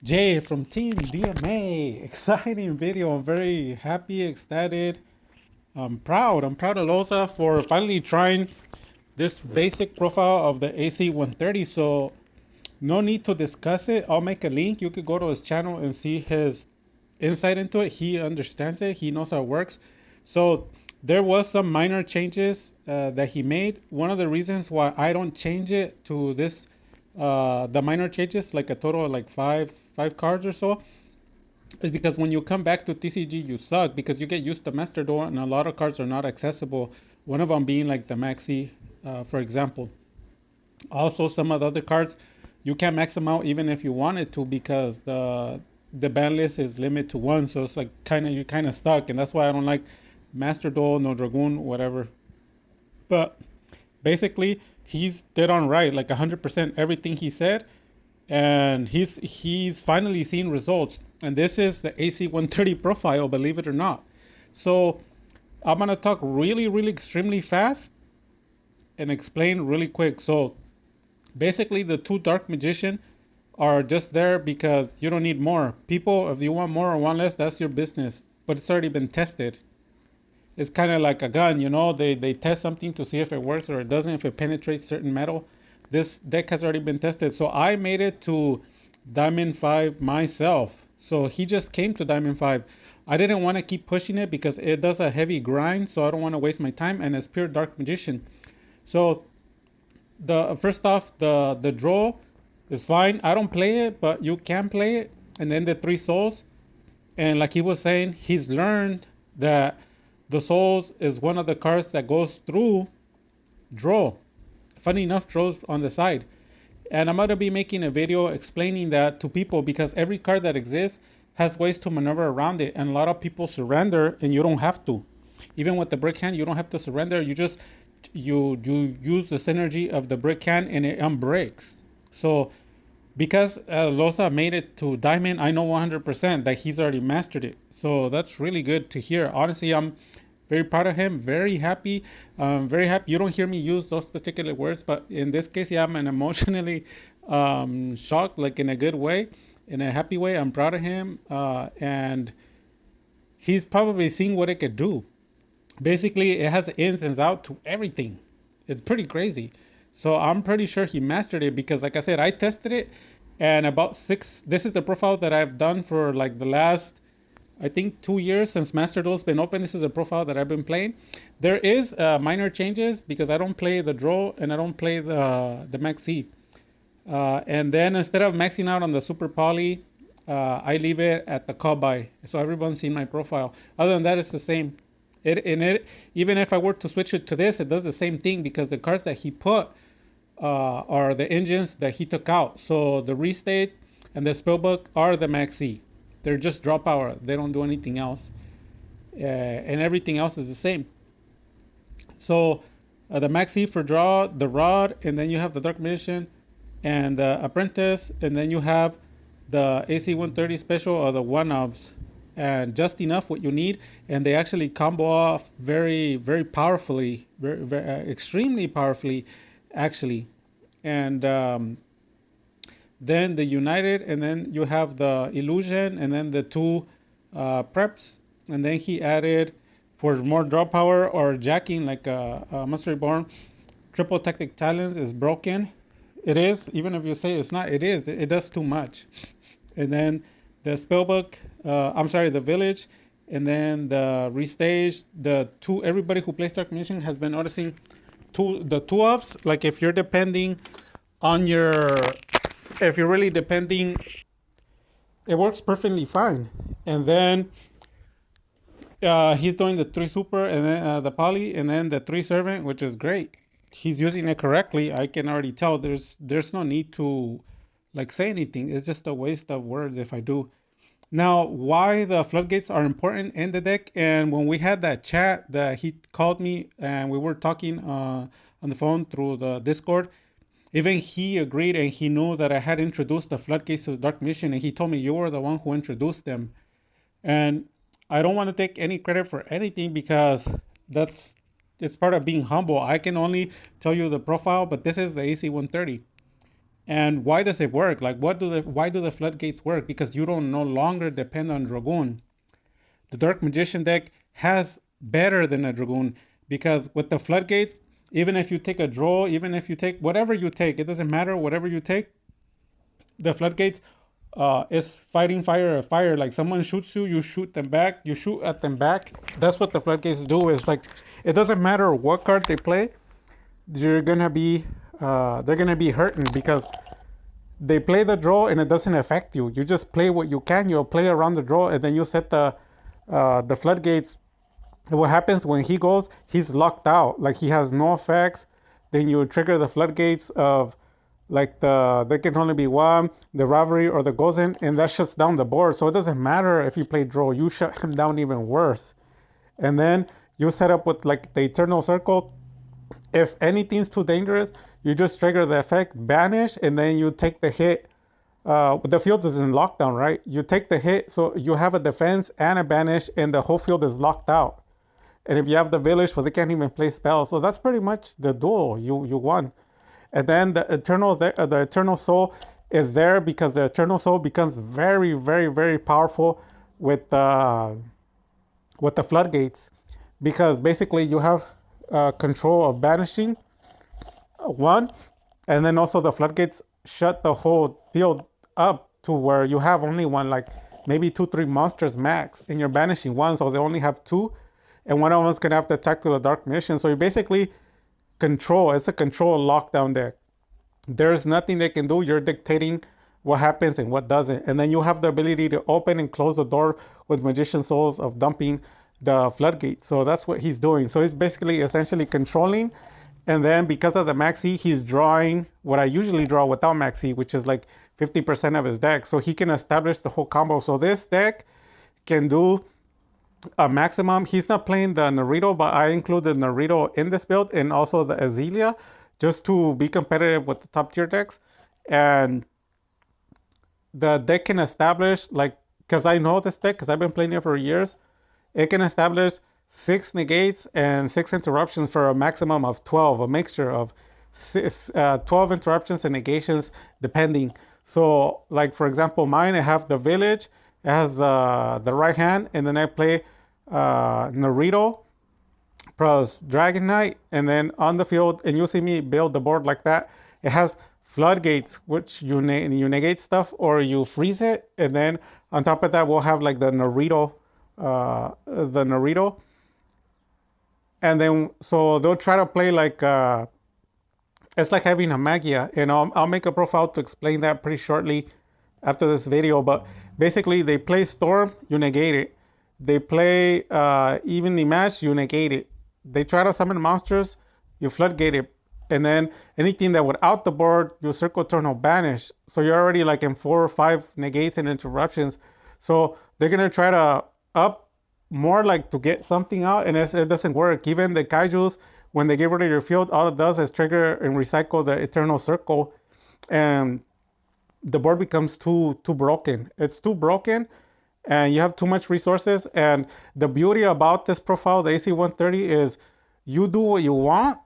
Jay from Team DMA. Exciting video. I'm very happy, ecstatic. I'm proud. I'm proud of Loza for finally trying this basic profile of the AC-130. So no need to discuss it. I'll make a link. You could go to his channel and see his insight into it. He understands it. He knows how it works. So there was some minor changes that he made. One of the reasons why I don't change it to this, the minor changes, like a total of like five cards or so, is because when you come back to TCG, you suck because you get used to Master Duel and a lot of cards are not accessible. One of them being like the Maxi, for example. Also, some of the other cards, you can't max them out even if you wanted to because the ban list is limited to one. So it's like you're kind of stuck, and that's why I don't like Master Duel, no Dragoon, whatever. But basically, he's dead on right, like 100% everything he said, and he's finally seen results. And this is the AC-130 profile, believe it or not. So I'm gonna talk really extremely fast and explain really quick. So basically, the two Dark Magician are just there because you don't need more. People, if you want more or want less, that's your business. But it's already been tested. It's kind of like a gun, you know. They test something to see if it works or it doesn't, if it penetrates certain metal. This deck has already been tested. So I made it to Diamond 5 myself. So he just came to Diamond 5. I didn't want to keep pushing it because it does a heavy grind, so I don't want to waste my time, and it's pure Dark Magician. So the first off, the draw is fine. I don't play it, but you can play it. And then the three souls, and like he was saying, he's learned that the souls is one of the cards that goes through draw. Funny enough, draws on the side. And I'm going to be making a video explaining that to people because every card that exists has ways to maneuver around it. And a lot of people surrender and you don't have to. Even with the brick hand, you don't have to surrender. You use the synergy of the brick hand and it unbreaks. So because Loza made it to Diamond, I know 100% that he's already mastered it. So that's really good to hear. Honestly, I'm very proud of him. Very happy. Very happy. You don't hear me use those particular words, but in this case, yeah, I'm an emotionally shocked, like in a good way, in a happy way. I'm proud of him, and he's probably seen what it could do. Basically, it has ins and outs to everything. It's pretty crazy. So I'm pretty sure he mastered it because, like I said, I tested it, and about six. This is the profile that I've done for like the last, I think, 2 years since Master Duel's been open. This is a profile that I've been playing. There is minor changes because I don't play the draw and I don't play the maxi. And then instead of maxing out on the super poly, I leave it at the call by. So everyone's seen my profile. Other than that, it's the same. Even if I were to switch it to this, it does the same thing because the cards that he put are the engines that he took out. So the restate and the spellbook are the maxi. They're just draw power. They don't do anything else, and everything else is the same. So the maxi for draw, the rod, and then you have the dark magician and the apprentice, and then you have the AC-130 special or the one-ofs, and just enough what you need, and they actually combo off very powerfully, extremely powerfully, actually, and then the united, and then you have the illusion, and then the two preps, and then he added for more draw power or jacking like a Master Reborn. Triple Tactic Talents is broken. It is, even if you say it's not, it is. It does too much. And then the spellbook, I'm sorry, the village, and then the restage. The two, everybody who plays Dark Mission has been noticing the two offs. Like if you're depending on your, if you're really depending, it works perfectly fine. And then he's doing the three super and then the poly and then the three servant, which is great. He's using it correctly. I can already tell. There's no need to like say anything. It's just a waste of words if I do. Now, why the floodgates are important in the deck? And when we had that chat, that he called me and we were talking on the phone through the Discord. Even he agreed and he knew that I had introduced the floodgates to the Dark Mission, and he told me you were the one who introduced them. And I don't want to take any credit for anything because it's part of being humble. I can only tell you the profile, but this is the AC-130. And why does it work? Like, why do the floodgates work? Because you don't no longer depend on Dragoon. The Dark Magician deck has better than a Dragoon, because with the floodgates, even if you take a draw, even if you take whatever you take, it doesn't matter. Whatever you take, the floodgates is fighting fire or fire. Like someone shoots you, you shoot them back. You shoot at them back. That's what the floodgates do. Is like it doesn't matter what card they play, you're gonna be they're gonna be hurting because they play the draw and it doesn't affect you. You just play what you can. You'll play around the draw and then you set the floodgates. What happens when he goes? He's locked out. Like he has no effects. Then you trigger the floodgates of like there can only be one, the rivalry or the Gozen, and that shuts down the board. So it doesn't matter if you play draw. You shut him down even worse. And then you set up with like the Eternal Circle. If anything's too dangerous, you just trigger the effect, banish, and then you take the hit. The field is in lockdown, right? You take the hit, so you have a defense and a banish, and the whole field is locked out. And if you have the village, well, they can't even play spells. So that's pretty much the duel. You won. And then the Eternal Soul is there because the Eternal Soul becomes very, very, very powerful with the floodgates, because basically you have control of banishing one, and then also the floodgates shut the whole field up to where you have only one, like maybe 2-3 monsters max, and you're banishing one, so they only have two, and one of them's gonna have to attack with a dark mission. So you basically control. It's a control lockdown deck. There's nothing they can do. You're dictating what happens and what doesn't, and then you have the ability to open and close the door with Magician Souls of dumping the floodgates. So that's what he's doing. So he's basically essentially controlling, and then because of the maxi, he's drawing what I usually draw without maxi, which is like 50% of his deck. So he can establish the whole combo. So this deck can do a maximum. He's not playing the Naruto, but I include the Naruto in this build and also the Azealia just to be competitive with the top tier decks. And the deck can establish, like, because I know this deck because I've been playing it for years, it can establish 6 negates and 6 interruptions for a maximum of 12, a mixture of 12 interruptions and negations depending. So like for example, mine, I have the village, it has the right hand, and then I play Naruto plus Dragon Knight, and then on the field, and you see me build the board like that. It has floodgates, which you negate stuff or you freeze it, and then on top of that, we'll have like the Naruto, and then so they'll try to play like it's like having a Magia, and I'll make a profile to explain that pretty shortly after this video. But basically, they play Storm, you negate it. They play Evenly Match, you negate it. They try to summon monsters, you floodgate it. And then anything that would out the board, you Circle Tornado banish. So you're already like in 4 or 5 negates and interruptions. So they're going to try to up more like to get something out, and it doesn't work. Even the Kaijus, when they get rid of your field, all it does is trigger and recycle the Eternal Circle. And the board becomes too broken. It's too broken, and you have too much resources. And the beauty about this profile, the AC-130, is you do what you want.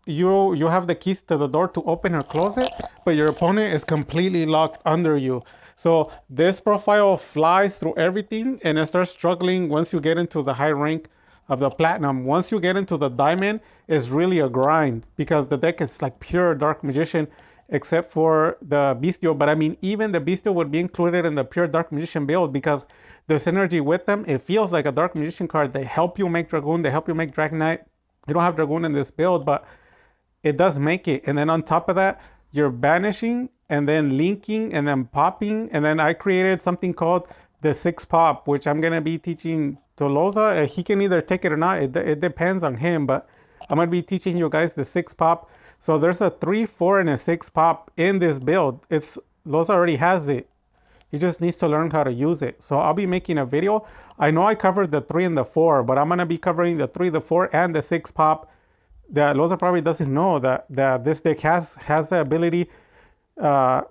You have the keys to the door to open or close it, but your opponent is completely locked under you. So this profile flies through everything, and it starts struggling once you get into the high rank of the platinum. Once you get into the diamond, it's really a grind because the deck is like pure Dark Magician, except for the Bestial. But I mean, even the Bestial would be included in the pure Dark Magician build because the synergy with them, it feels like a Dark Magician card. They help you make Dragoon, they help you make Dragon Knight. You don't have Dragoon in this build, but it does make it. And then on top of that, you're banishing and then linking and then popping. And then I created something called the 6 pop, which I'm going to be teaching to Loza. He can either take it or not. It depends on him, but I'm going to be teaching you guys the 6 pop. So there's a 3, 4, and a 6 pop in this build. Loza already has it. He just needs to learn how to use it. So I'll be making a video. I know I covered the 3 and the 4, but I'm going to be covering the 3, the 4, and the 6 pop. That Loza probably doesn't know that this deck has the ability.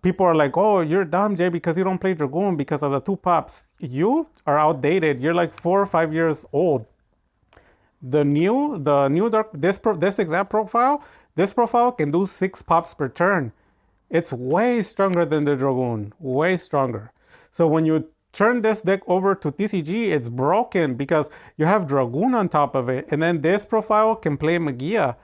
People are like, oh, you're dumb, Jay, because you don't play Dragoon because of the 2 pops. You are outdated. You're like 4 or 5 years old. The new Dark, this exact profile, this profile can do 6 pops per turn. It's way stronger than the Dragoon, way stronger. So when you turn this deck over to TCG, it's broken because you have Dragoon on top of it, and then this profile can play Magia.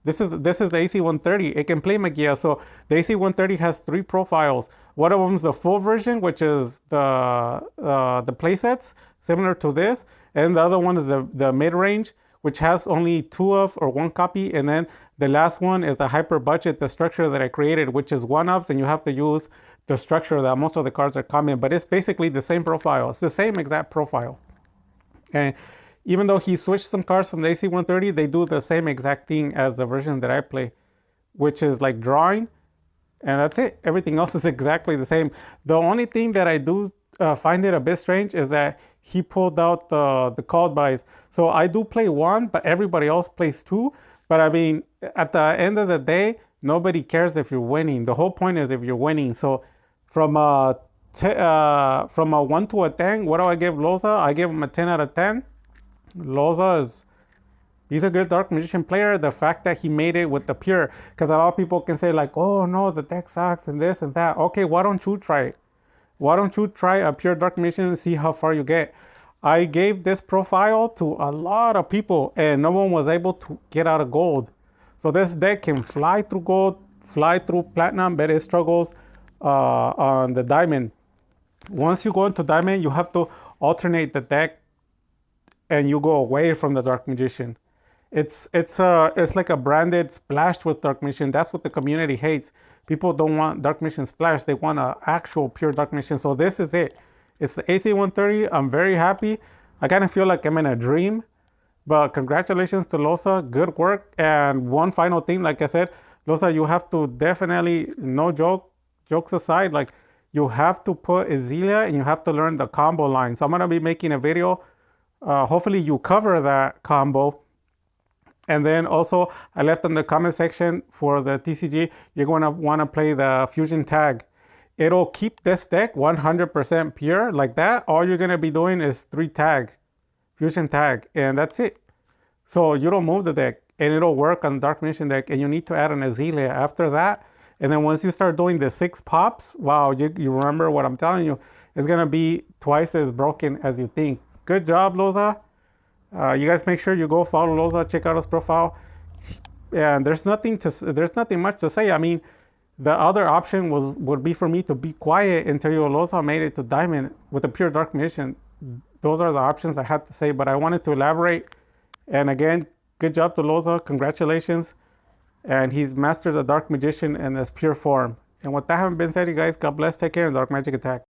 This is the AC-130. It can play Magia. So the AC-130 has 3 profiles. One of them is the full version, which is the playsets similar to this, and the other one is the mid range, which has only 2 of or 1 copy, and then the last one is the hyper budget, the structure that I created, which is 1-ofs, and you have to use the structure that most of the cards are common, but it's basically the same profile. It's the same exact profile. And even though he switched some cards from the AC-130, they do the same exact thing as the version that I play, which is like drawing, and that's it. Everything else is exactly the same. The only thing that I do find it a bit strange is that he pulled out the called buys. So I do play 1, but everybody else plays 2. But I mean, at the end of the day, nobody cares if you're winning. The whole point is if you're winning. So from a 1 to a 10, what do I give Loza? I give him a 10 out of 10. Loza he's a good Dark Magician player. The fact that he made it with the pure, because a lot of people can say like, oh no, the deck sucks and this and that. Okay, why don't you try it? Why don't you try a pure Dark Magician and see how far you get? I gave this profile to a lot of people and no one was able to get out of gold. So this deck can fly through gold, fly through platinum, but it struggles on the diamond. Once you go into diamond, you have to alternate the deck and you go away from the Dark Magician. It's like a branded splash with Dark Magician. That's what the community hates. People don't want Dark Magician splash. They want an actual pure Dark Magician. So this is it. It's the AC-130. I'm very happy. I kind of feel like I'm in a dream. But congratulations to Loza. Good work. And one final thing, like I said, Loza, you have to definitely, no jokes aside, like you have to put Ezelia and you have to learn the combo line. So I'm going to be making a video. Hopefully you cover that combo. And then also I left in the comment section for the TCG, you're going to want to play the fusion tag. It'll keep this deck 100% pure like that. All you're going to be doing is 3 tag, fusion tag, and that's it. So you don't move the deck and it'll work on Dark Magician deck, and you need to add an Ezelia after that. And then once you start doing the 6 pops, wow, you remember what I'm telling you, it's going to be twice as broken as you think. Good job, Loza. You guys make sure you go follow Loza, check out his profile. And there's nothing much to say. I mean, the other option would be for me to be quiet until Loza made it to diamond with a pure Dark Magician. Those are the options I had to say, but I wanted to elaborate. And again, good job to Loza. Congratulations. And he's mastered the Dark Magician in this pure form. And with that having been said, you guys, God bless, take care, and Dark Magic Attack.